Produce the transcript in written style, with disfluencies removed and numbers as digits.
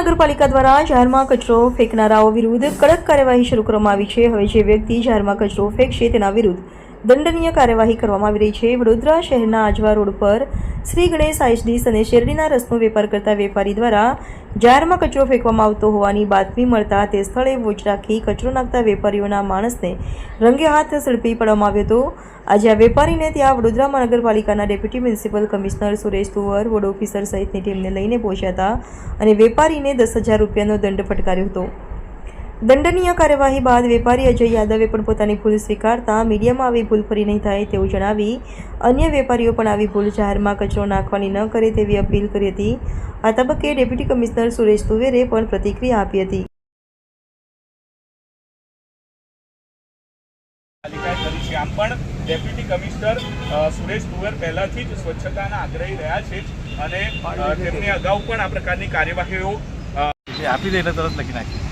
નગરપાલિકા દ્વારા જાહેરમાં કચરો ફેંકનારાઓ વિરુદ્ધ કડક કાર્યવાહી શરૂ કરવામાં આવી છે। હવે જે વ્યક્તિ જાહેરમાં કચરો ફેંકશે તેના વિરુદ્ધ દંડનીય કાર્યવાહી કરવામાં આવી રહી છે। વડોદરા શહેરના આજવા રોડ પર શ્રી ગણેશ આઈસડીસ અને શેરડીના રસનો વેપાર કરતા વેપારી દ્વારા જાહેરમાં કચરો ફેંકવામાં આવતો હોવાની બાતમી મળતા તે સ્થળે વોચ રાખી કચરો નાખતા વેપારીઓના માણસને રંગે હાથ ઝડપી પાડવામાં આવ્યો હતો। આજે આ વેપારીને ત્યાં વડોદરા મહાનગરપાલિકાના deputy municipal commissioner Suresh Tuvar, ward officer સહિતની ટીમને લઈને પહોંચ્યા હતા અને વેપારીને 10,000 રૂપિયાનો દંડ ફટકાર્યો હતો। દંડનીય કાર્યવાહી બાદ વેપારી અજય યાદવે પણ પોતાની ભૂલ સ્વીકારતા મીડિયામાં આવી ભૂલ ફરી નહીં થાય તેવું જણાવી અન્ય વેપારીઓ પણ આવી ભૂલ જાહેરમાં કચરો નાખવાની ન કરે તેવી અપીલ કરી હતી। આ તબક્કે ડેપ્યુટી કમિશનર સુરેશ તુવેરે પણ પ્રતિક્રિયા આપી હતી। આમ પણ ડેપ્યુટી કમિશનર સુરેશ તુવર પહેલાથી જ સ્વચ્છતાના આગ્રહી રહ્યા છે અને તેમને અગાઉ પણ આ પ્રકારની કાર્યવાહીઓ આપી દે એટલે તરત લખી નાખી।